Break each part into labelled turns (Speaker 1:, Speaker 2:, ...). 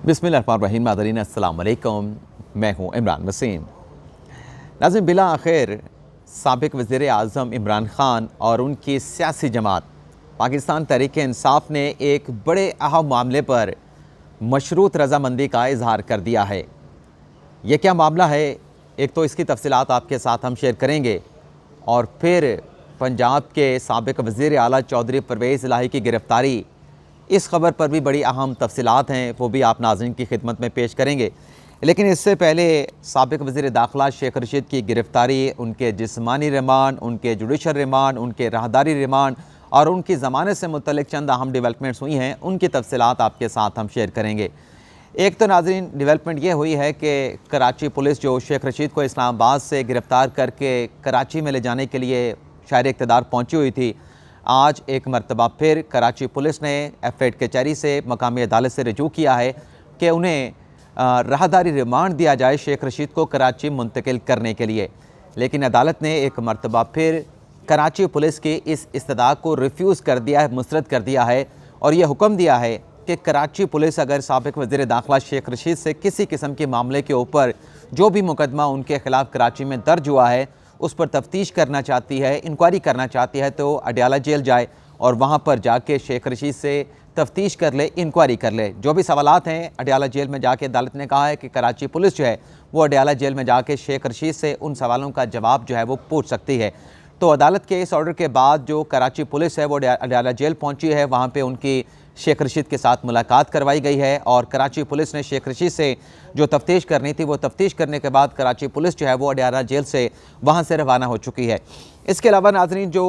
Speaker 1: बिस्मिल्लाहिर्रहमानिर्रहीम। नाज़रीन अस्सलाम वालेकुम, मैं हूँ इमरान वसीम। नाज़रीन, बिला आखिर साबिक़ वज़ीर आज़म इमरान ख़ान और उनकी सियासी जमात पाकिस्तान तहरीक-ए-इंसाफ़ ने एक बड़े अहम मामले पर मशरूत रज़ामंदी का इज़हार कर दिया है। ये क्या मामला है, एक तो इसकी तफ़सीलात आपके साथ हम शेयर करेंगे और फिर पंजाब के साबिक़ वज़ीर आला चौधरी परवेज़ इलाही की गिरफ़्तारी, इस खबर पर भी बड़ी अहम तफ़सीलात हैं, वो भी आप नाज़रीन की खिदमत में पेश करेंगे। लेकिन इससे पहले साबिक़ वज़ीर दाखिला शेख रशीद की गिरफ़्तारी, उनके जिस्मानी रिमांड, उनके जुडिशल रिमांड, उनके राहदारी रिमांड और उनकी ज़मानत से मुतल्लिक़ चंद अहम डेवलपमेंट्स हुई हैं, उनकी तफ़सीलात आपके साथ हम शेयर करेंगे। एक तो नाज़रीन डेवलपमेंट ये हुई है कि कराची पुलिस जो शेख रशीद को इस्लामाबाद से गिरफ़्तार करके कराची में ले जाने के लिए शायर इक़्तिदार पहुँची हुई थी, आज एक मरतबा फिर कराची पुलिस ने एफ8 कचहरी से मकामी अदालत से रजू किया है कि उन्हें राहदारी रिमांड दिया जाए शेख रशीद को कराची मुंतकिल करने के लिए। लेकिन अदालत ने एक मरतबा फिर कराची पुलिस की इस इस्तदा को रिफ्यूज़ कर दिया है, मुस्तरद कर दिया है और ये हुक्म दिया है कि कराची पुलिस अगर साबिक़ वज़ीर दाखिला शेख रशीद से किसी किस्म के मामले के ऊपर जो भी मुकदमा उनके ख़िलाफ़ कराची में दर्ज हुआ है उस पर तफ्तीश करना चाहती है, इंक्वायरी करना चाहती है, तो अडयाला जेल जाए और वहाँ पर जाके शेख रशीद से तफ्तीश कर ले, इंक्वायरी कर ले। जो भी सवालात हैं अडयाला जेल में जाके अदालत ने कहा है कि कराची पुलिस जो है वो अडयाला जेल में जाके शेख रशीद से उन सवालों का जवाब जो है वो पूछ सकती है। तो अदालत के इस ऑर्डर के बाद जो कराची पुलिस है वो अडयाला जेल पहुँची है, वहाँ पर उनकी शेख रशीद के साथ मुलाकात करवाई गई है और कराची पुलिस ने शेख रशीद से जो तफ्तीश करनी थी वो तफ्तीश करने के बाद कराची पुलिस जो है वो अडयाला जेल से वहाँ से रवाना हो चुकी है। इसके अलावा नाज़रीन जो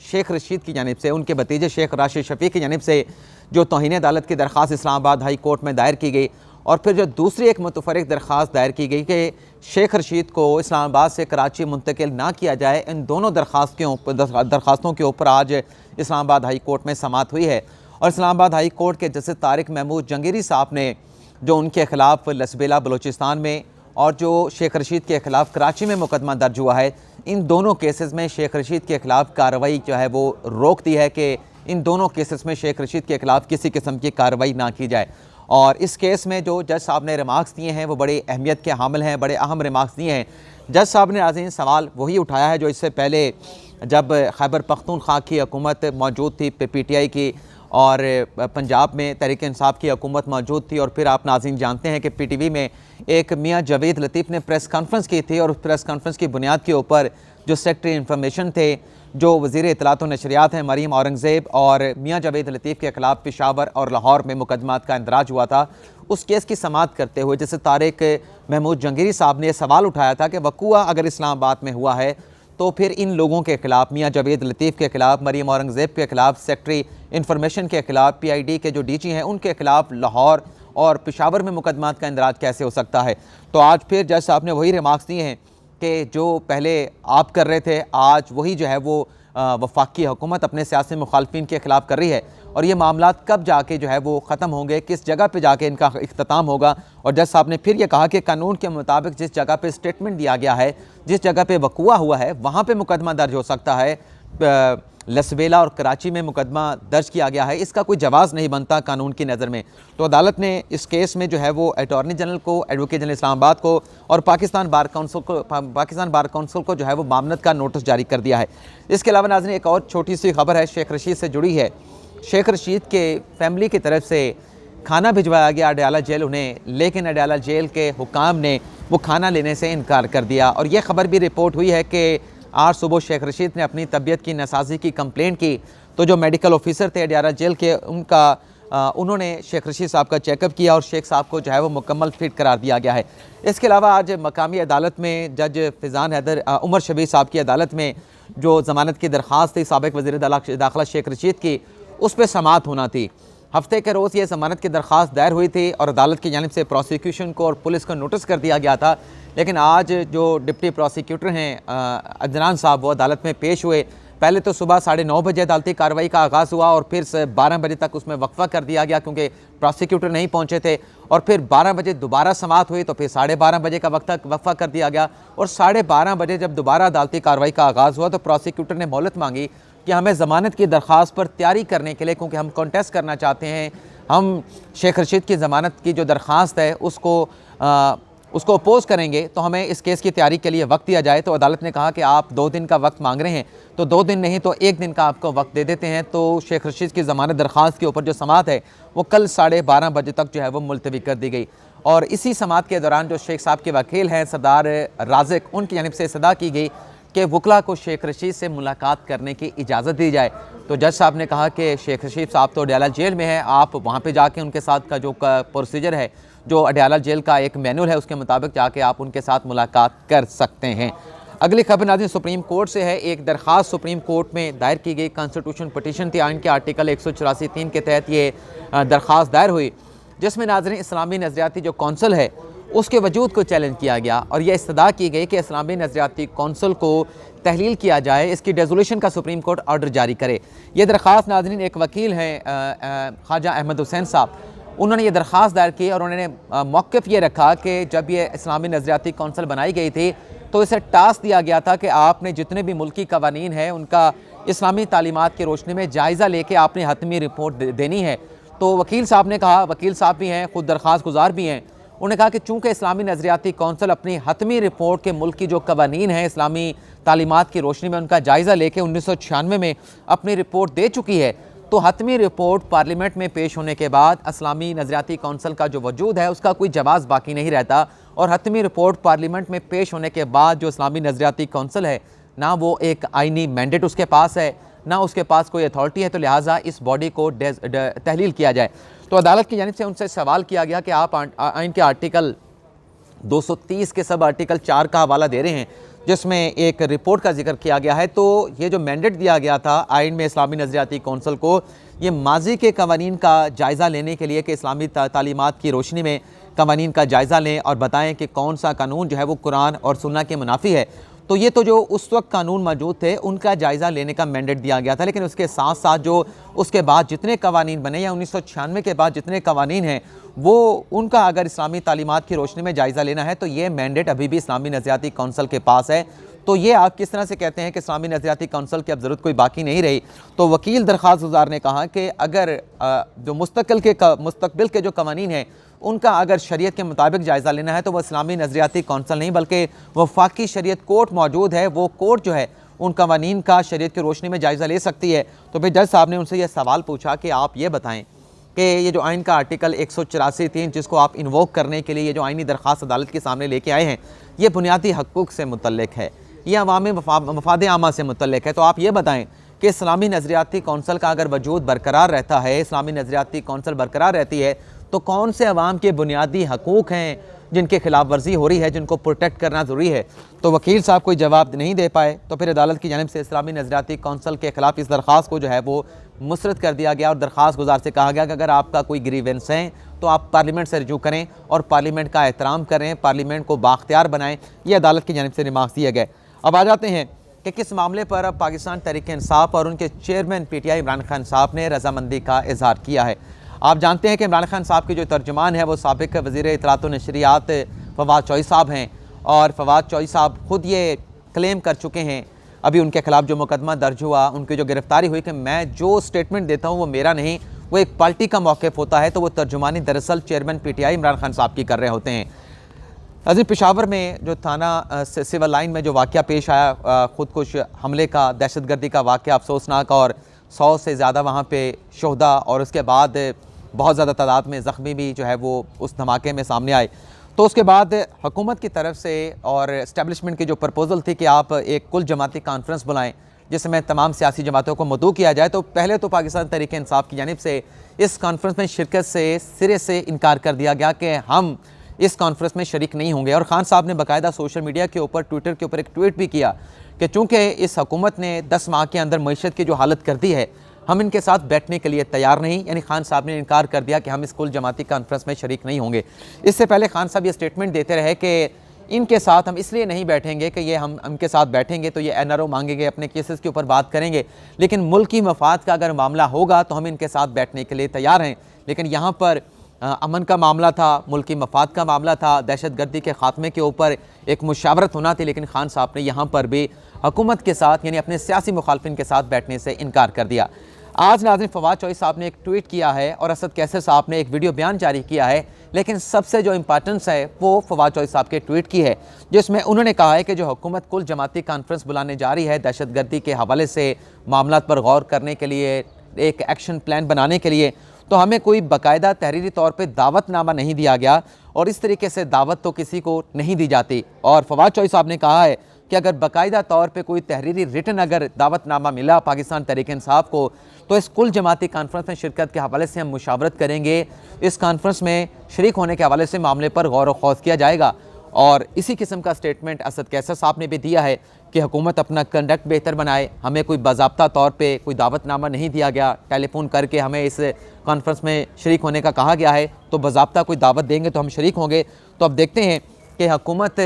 Speaker 1: शेख रशीद की जानिब से उनके भतीजे शेख राशिद शफ़ी की जानिब से जो तौहीन अदालत की दरख्वास्त इस्लामाबाद हाई कोर्ट में दायर की गई और फिर जो दूसरी एक मुतफ़र्रिक़ दरख्वास्त दायर की गई कि शेख रशीद को इस्लामाबाद से कराची मुंतकिल ना किया जाए, इन दोनों दरख्वास्तों के ऊपर आज इस्लामाबाद हाई कोर्ट में समाअत हुई है। और इस्लामाबाद हाई कोर्ट के जस्टिस तारिक महमूद जंगीरी साहब ने जो उनके ख़िलाफ़ लसबेला बलूचिस्तान में और जो शेख रशीद के ख़िलाफ़ कराची में मुकदमा दर्ज हुआ है, इन दोनों केसेस में शेख रशीद के ख़िलाफ़ कार्रवाई जो है वो रोक दी है कि इन दोनों केसेस में शेख रशीद के ख़िलाफ़ किसी किस्म की कार्रवाई ना की जाए। और इस केस में जो जज साहब ने रिमार्क्स दिए हैं वो बड़ी अहमियत के हामिल हैं, बड़े अहम रिमार्क्स दिए हैं। जज साहब ने नाज़रीन सवाल वही उठाया है जो इससे पहले जब खैबर पख्तूनख्वा की हुकूमत मौजूद थी PTI की और पंजाब में तहरीक-ए-इंसाफ़ की हुकूमत मौजूद थी और फिर आप नाज़रीन जानते हैं कि PTV में एक मियाँ जावेद लतीफ़ ने प्रेस कॉन्फ्रेंस की थी और उस प्रेस कॉन्फ्रेंस की बुनियाद के ऊपर जो सेक्रेटरी इंफॉर्मेशन थे, जो वज़ीर इत्तलात व नशरियात हैं मरीम औरंगज़ेब और मियाँ जावेद लतीफ़ के ख़िलाफ़ पेशावर और लाहौर में मुकदमात का इंदराज हुआ था, उस केस की समाअत करते हुए जैसे तारिक महमूद जंगीरी साहब ने सवाल उठाया था कि वक़ूआ अगर इस्लामाबाद में हुआ है तो फिर इन लोगों के ख़िलाफ़, मियाँ जावेद लतीफ़ के ख़िलाफ़, मरीम औरंगज़ेब के ख़िलाफ़, सेक्रेटरी इंफॉर्मेशन के ख़िलाफ़, PID के जो DG हैं उनके ख़िलाफ़ लाहौर और पेशावर में मुकदमात का इंदराज कैसे हो सकता है। तो आज फिर जज साहब ने वही रिमार्क्स दिए हैं कि जो पहले आप कर रहे थे, आज वही जो है वो वफाकी हुकूमत अपने सियासी मुखालफिन के ख़िलाफ़ कर रही है और ये मामलात कब जाके जो है वो ख़त्म होंगे, किस जगह पे जाके इनका इख्तिताम होगा। और जज साहब ने फिर ये कहा कि कानून के मुताबिक जिस जगह पे स्टेटमेंट दिया गया है, जिस जगह पे वक़ूआ हुआ है, वहाँ पे मुकदमा दर्ज हो सकता है। लसबेला और कराची में मुकदमा दर्ज किया गया है, इसका कोई जवाज़ नहीं बनता कानून की नज़र में। तो अदालत ने इस केस में जो है वो अटॉर्नी जनरल को, एडवोकेट जनरल इस्लामाबाद को और पाकिस्तान बार काउंसिल को जो है वो मामनत का नोटिस जारी कर दिया है। इसके अलावा नाज़रीन एक और छोटी सी खबर है शेख रशीद से जुड़ी है। शेख रशीद के फैमिली की तरफ से खाना भिजवाया गया अडयाला जेल उन्हें, लेकिन अडयाला जेल के हुकाम ने वो खाना लेने से इनकार कर दिया। और यह खबर भी रिपोर्ट हुई है कि आज सुबह शेख रशीद ने अपनी तबीयत की नासाजी की कंप्लेंट की तो जो मेडिकल ऑफिसर थे अडयाला जेल के उन्होंने शेख रशीद साहब का चेकअप किया और शेख साहब को जो है वो मुकम्मल फिट करार दिया गया है। इसके अलावा आज मकामी अदालत में जज फिजान हैदर उमर शबीर साहब की अदालत में जो ज़मानत की दरख्वास्त थी साबिक़ वज़ीर दाखिला शेख रशीद की, उस पर समाअत होना थी। हफ्ते के रोज़ ये ज़मानत की दरख्वास्त दायर हुई थी और अदालत की जानिब से प्रोसिक्यूशन को और पुलिस को नोटिस कर दिया गया था। लेकिन आज जो डिप्टी प्रोसिक्यूटर हैं अदनान साहब वो अदालत में पेश हुए। पहले तो सुबह 9:30 बजे अदालती कार्रवाई का आगाज़ हुआ और फिर 12 बजे तक उसमें वक्फा कर दिया गया क्योंकि प्रोसिक्यूटर नहीं पहुंचे थे और फिर 12 बजे दोबारा समाअत हुई तो फिर 12:30 बजे का वक्त तक वक्फा कर दिया गया और 12:30 बजे जब दोबारा अदालती कार्रवाई का आगाज़ हुआ तो प्रोसिक्यूटर ने मोहलत मांगी कि हमें ज़मानत की दरख्वास्त पर तैयारी करने के लिए, क्योंकि हम कॉन्टेस्ट करना चाहते हैं हम शेख रशीद की ज़मानत की जो दरख्वास्त है उसको अपोज़ करेंगे तो हमें इस केस की तैयारी के लिए वक्त दिया जाए। तो अदालत ने कहा कि आप 2 दिन का वक्त मांग रहे हैं तो 2 दिन नहीं तो 1 दिन का आपको वक्त दे देते हैं। तो शेख रशीद की ज़मानत दरख्वास्त के ऊपर जो समाअत है वो कल 12:30 बजे तक जो है वो मुलतवी कर दी गई। और इसी समाअत के दौरान जो शेख साहब के वकील हैं सरदार राज़िक, उनकी जानिब से सदा की गई कि वकला को शेख रशीद से मुलाकात करने की इजाज़त दी जाए। तो जज साहब ने कहा कि शेख रशीद साहब तो अडयाला जेल में है, आप वहाँ पे जाके उनके साथ का जो प्रोसीजर है, जो अडयाला जेल का एक मैनुअल है उसके मुताबिक जाके आप उनके साथ मुलाकात कर सकते हैं। अगली खबर नाज़रीन सुप्रीम कोर्ट से है। एक दरख्वास्त सुप्रीम कोर्ट में दायर की गई कॉन्स्टिट्यूशन पटिशन थी। आइन के आर्टिकल 184(3) के तहत ये दरख्वास्त दायर हुई, जिसमें नाज़रीन इस्लामी नज़रियाती जो कौंसल है उसके वजूद को चैलेंज किया गया और यह इस्तदा की गई कि इस्लामी नज़रियाती कौंसल को तहलील किया जाए, इसकी डेजोल्यूशन का सुप्रीम कोर्ट ऑर्डर जारी करे। ये दरख्वास्त नाज़रीन एक वकील हैं ख्वाजा अहमद हुसैन साहब, उन्होंने ये दरख्वास्त दायर की और उन्होंने मौक़िफ़ ये रखा कि जब ये इस्लामी नज़रियाती कौंसल बनाई गई थी तो इसे टास्क दिया गया था कि आपने जितने भी मुल्की कवानीन हैं उनका इस्लामी तालीमात की रोशनी में जायज़ा लेके आपने हतमी रिपोर्ट देनी है। तो वकील साहब ने कहा, वकील साहब भी हैं, ख़ुद दरख्वास्त गुजार भी हैं, उन्होंने कहा कि चूँकि इस्लामी नज़रियाती कौंसल अपनी हतमी रिपोर्ट के मुल्क की जो कवानीन हैं इस्लामी तालीमात की रोशनी में उनका जायज़ा लेके 1996 में अपनी रिपोर्ट दे चुकी है, तो हतमी रिपोर्ट पार्लियामेंट में पेश होने के बाद इस्लामी नज़रियाती कौंसल का जो वजूद है उसका कोई जवाब बाकी नहीं रहता। और हतमी रिपोर्ट पार्लियामेंट में पेश होने के बाद जो इस्लामी नज़रियाती कौंसल है ना वो एक आइनी मैंडेट उसके पास है, ना उसके पास कोई अथॉरिटी है, तो लिहाजा इस बॉडी को तहलील किया जाए। तो अदालत की जानिब से उनसे सवाल किया गया कि आप आइन के आर्टिकल 230 के सब आर्टिकल 4 का हवाला दे रहे हैं जिसमें एक रिपोर्ट का जिक्र किया गया है, तो ये जो मैंडेट दिया गया था आइन में इस्लामी नज़रियाती कौंसल को, ये माजी के कवानीन का जायज़ा लेने के लिए कि इस्लामी तालीमात की रोशनी में कवानीन का जायज़ा लें और बताएं कि कौन सा कानून जो है वो कुरान और सुन्ना के मुनाफी है। तो ये तो जो उस वक्त कानून मौजूद थे उनका जायज़ा लेने का मैंडेट दिया गया था, लेकिन उसके साथ साथ जो उसके बाद जितने कवानीन बने या 1996 के बाद जितने कवानीन हैं वो उनका अगर इस्लामी तालीमात की रोशनी में जायज़ा लेना है तो ये मैंडेट अभी भी इस्लामी नज़रियाती कौंसल के पास है। तो ये आप किस तरह से कहते हैं कि इस्लामी नज़रियाती कौंसल की अब ज़रूरत कोई बाकी नहीं रही। तो वकील दरख्वास्त गुजार ने कहा कि अगर जो मुस्तकबिल के जो कवानीन हैं उनका अगर शरीयत के मुताबिक जायज़ा लेना है तो वह इस्लामी नज़रियाती कौंसल नहीं बल्कि वफाकी शरीयत कोर्ट मौजूद है, वो कोर्ट जो है उन कवानीन का शरीयत की रोशनी में जायज़ा ले सकती है। तो फिर जज साहब ने उनसे यह सवाल पूछा कि आप ये बताएं कि ये जो आइन का आर्टिकल 184(3) जिसको आप इन्वोक करने के लिए ये जो आइनी दरख्वास्त अदालत के सामने लेके आए हैं ये बुनियादी हकूक़ से मुतल्लिक है, ये अवामी मफाद आमा से मुतल्लिक है। तो आप ये बताएं कि इस्लामी नज़रियाती कौंसल का अगर वजूद बरकरार रहता है, इस्लामी नज़रियाती कौंसल बरकरार रहती है, तो कौन से अवाम के बुनियादी हकूक़ हैं जिनके खिलाफ वर्जी हो रही है, जिनको प्रोटेक्ट करना ज़रूरी है। तो वकील साहब कोई जवाब नहीं दे पाए। तो फिर अदालत की जानिब से इस्लामी नज़रियाती कौंसल के ख़िलाफ़ इस दरख्वास्त को जो है वो मुस्तरद कर दिया गया और दरख्वास्त गुजार से कहा गया कि अगर आपका कोई ग्रीवेंस है तो आप पार्लियामेंट से रजू करें और पार्लियामेंट का एहतराम करें, पार्लियामेंट को बाख्तियार बनाएं। ये अदालत की जानिब से रिमार्क्स दिए गए। अब आ जाते हैं कि किस मामले पर अब पाकिस्तान तहरीक इंसाफ और उनके चेयरमैन PTI इमरान खान साहब ने रजामंदी का इजहार किया है। आप जानते हैं कि इमरान खान साहब के जो तर्जुमान है वो साबिक़ वज़ीर इत्तलात व नशरियात फवाद चौधरी साहब हैं और फवाद चौधरी साहब ख़ुद ये क्लेम कर चुके हैं, अभी उनके ख़िलाफ़ जो मुकदमा दर्ज हुआ, उनकी जो गिरफ़्तारी हुई, कि मैं जो स्टेटमेंट देता हूँ वो मेरा नहीं, वो एक पार्टी का मौक़िफ़ होता है। तो वो तर्जुमानी दरअसल चेयरमैन PTI इमरान खान साहब की कर रहे होते हैं। अजीब पेशावर में जो थाना सिविल लाइन में जो वाक़या पेश आया, ख़ुदकुश हमले का, दहशतगर्दी का वाक़या अफसोसनाक, और 100 से ज़्यादा वहाँ पे शोहदा और उसके बाद बहुत ज़्यादा तादाद में ज़ख्मी भी जो है वो उस धमाके में सामने आए। तो उसके बाद हुकूमत की तरफ से और इस्टेब्लिशमेंट की जो प्रपोज़ल थी कि आप एक कुल जमाती कॉन्फ्रेंस बुलाएं जिसमें तमाम सियासी जमातों को मदऊ किया जाए, तो पहले तो पाकिस्तान तहरीक इंसाफ की जानिब से इस कॉन्फ्रेंस में शिरकत से सिरे से इनकार कर दिया गया कि हम इस कॉन्फ्रेंस में शरीक नहीं होंगे। और ख़ान साहब ने बाकायदा सोशल मीडिया के ऊपर, ट्विटर के ऊपर एक ट्वीट भी किया कि चूँकि इस हुकूमत ने 10 माह के अंदर मईशत की जो हालत कर दी है, हम इनके साथ बैठने के लिए तैयार नहीं। यानी खान साहब ने इनकार कर दिया कि हम इस कुल जमाती कॉन्फ्रेंस में शरीक नहीं होंगे। इससे पहले खान साहब ये स्टेटमेंट देते रहे कि इनके साथ हम इसलिए नहीं बैठेंगे कि ये हम इनके साथ बैठेंगे तो ये NRO मांगेंगे, अपने केसेस के ऊपर बात करेंगे, लेकिन मुल्की मफाद का अगर मामला होगा तो हम इनके साथ बैठने के लिए तैयार हैं। लेकिन यहाँ पर अमन का मामला था, मुल्की मफाद का मामला था, दहशतगर्दी के ख़ात्मे के ऊपर एक मुशावरत होना थी, लेकिन खान साहब ने यहाँ पर भी हुकूमत के साथ यानी अपने सियासी मुखालफिन के साथ बैठने से इनकार कर दिया। आज नाज़रीन फवाद चौधरी साहब ने एक ट्वीट किया है और असद कैसर साहब ने एक वीडियो बयान जारी किया है, लेकिन सबसे जो इंपॉर्टेंस है वो फवाद चौधरी साहब के ट्वीट की है, जिसमें उन्होंने कहा है कि जो हुकूमत कुल जमाती कॉन्फ्रेंस बुलाने जा रही है दहशतगर्दी के हवाले से मामला पर गौर करने के लिए, एक एक्शन प्लान बनाने के लिए, तो हमें कोई बाकायदा तहरीरी तौर पर दावतनामा नहीं दिया गया और इस तरीके से दावत तो किसी को नहीं दी जाती। और फवाद चौधरी साहब ने कहा है कि अगर बाकायदा तौर पे कोई तहरीरी रिटन अगर दावतनामा मिला पाकिस्तान तहरीक इंसाफ को, तो इस कुल जमाती कॉन्फ्रेंस में शिरकत के हवाले से हम मुशावरत करेंगे। इस कॉन्फ्रेंस में शरीक होने के हवाले से मामले पर गौर व खौज किया जाएगा। और इसी किस्म का स्टेटमेंट असद कैसर साहब ने भी दिया है कि हुकूमत अपना कंडक्ट बेहतर बनाए, हमें कोई बाज़ाब्ता तौर पे कोई दावतनामा नहीं दिया गया, टेलीफोन करके हमें इस कॉन्फ्रेंस में शरीक होने का कहा गया है, तो बाज़ाब्ता कोई दावत देंगे तो हम शरीक होंगे। तो अब देखते हैं कि हुकूमत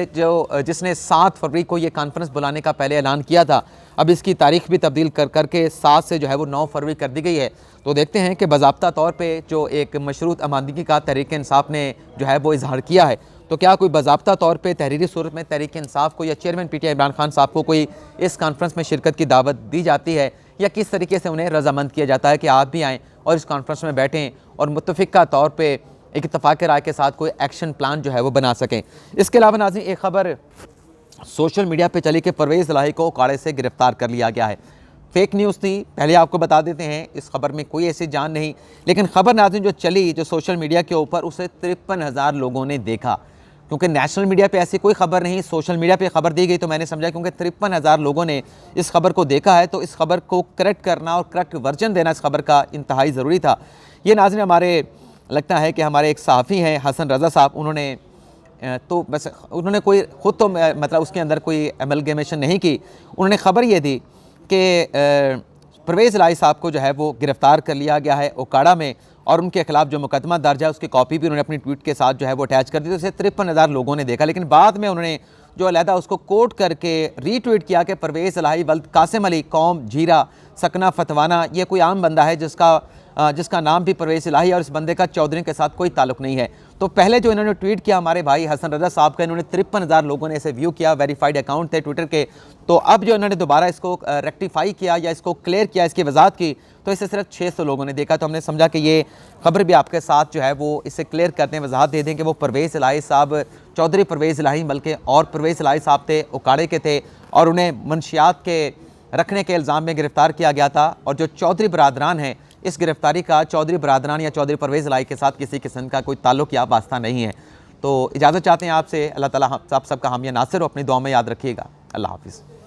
Speaker 1: जिसने 7 फरवरी को ये कॉन्फ्रेंस बुलाने का पहले ऐलान किया था, अब इसकी तारीख भी तब्दील करके 7 से जो है वो 9 फरवरी कर दी गई है। तो देखते हैं कि बाज़ाब्ता तौर पे जो एक मशरूत आमादगी का तहरीक इंसाफ ने जो है वो इजहार किया है, तो क्या कोई बाज़ाब्ता तौर पे तहरीरी सूरत में तहरीक इंसाफ को या चेयरमैन PTI इमरान खान साहब को कोई इस कॉन्फ्रेंस में शिरकत की दावत दी जाती है, या किस तरीके से उन्हें रजामंद किया जाता है कि आप भी आएँ और इस कॉन्फ्रेंस में बैठें और मुत्तफ़िका तौर पर एक इत्तफ़ाक़ राय के साथ कोई एक्शन प्लान जो है वो बना सकें। इसके अलावा नाज़रीन एक ख़बर सोशल मीडिया पे चली कि परवेज़ इलाही को उकाड़े से गिरफ़्तार कर लिया गया है। फेक न्यूज़ थी, पहले आपको बता देते हैं, इस खबर में कोई ऐसी जान नहीं, लेकिन ख़बर नाज़रीन जो चली जो सोशल मीडिया के ऊपर, उसे 53,000 लोगों ने देखा। क्योंकि नेशनल मीडिया पे ऐसी कोई खबर नहीं, सोशल मीडिया पे खबर दी गई, तो मैंने समझा क्योंकि 53,000 लोगों ने इस खबर को देखा है, तो इस खबर को करेक्ट करना और करेक्ट वर्जन देना इस खबर का इंतहाई ज़रूरी था। ये नाज़रीन हमारे लगता है कि हमारे एक सहाफ़ी हैं हसन रज़ा साहब, उन्होंने तो बस उन्होंने कोई ख़ुद तो मतलब उसके अंदर कोई एमलगेमेशन नहीं की, उन्होंने ख़बर ये दी कि परवेज़ इलाही साहब को जो है वो गिरफ़्तार कर लिया गया है ओकाड़ा में, और उनके खिलाफ जो मुकदमा दर्ज है उसकी कॉपी भी उन्होंने अपनी ट्वीट के साथ जो है वो अटैच कर दी। तो इसे 53,000 लोगों ने देखा, लेकिन बाद में उन्होंने जो अलहदा उसको कोट करके रीट्वीट किया कि परवेज़ इलाही वल्द कासिम अली, कौम झीरा, सकना फतवाना, ये कोई आम बंदा है जिसका नाम भी परवेज़ इलाही, और इस बंदे का चौधरी के साथ कोई ताल्लुक़ नहीं है। तो पहले जो इन्होंने ट्वीट किया हमारे भाई हसन रज़ा साहब का, इन्होंने 53,000 लोगों ने इसे व्यू किया, वेरीफाइड अकाउंट थे ट्विटर के। तो अब जो इन्होंने दोबारा इसको रेक्टिफाई किया या इसको क्लियर किया, इसकी वजाहत की, तो इसे सिर्फ 600 लोगों ने देखा। तो हमने समझा कि ये खबर भी आपके साथ जो है वो इसे क्लियर करते हैं, वजाहत दे दें कि वो परवेज़ इलाही साहब चौधरी परवेज़ इलाही बल्कि और परवेज़ इलाही साहब थे, उकाड़े के थे, और उन्हें मंशियात के रखने के इल्ज़ाम में गिरफ़्तार किया गया था। और जो चौधरी बरादरान हैं, इस गिरफ़्तारी का चौधरी बरादरान या चौधरी परवेज़ इलाही के साथ किसी किस्म का कोई ताल्लुक़ या वास्ता नहीं है। तो इजाज़त चाहते हैं आपसे, अल्लाह ताला आप सबका हामिया नासिर हो, अपनी दुआ में याद रखिएगा। अल्लाह हाफ़िज़।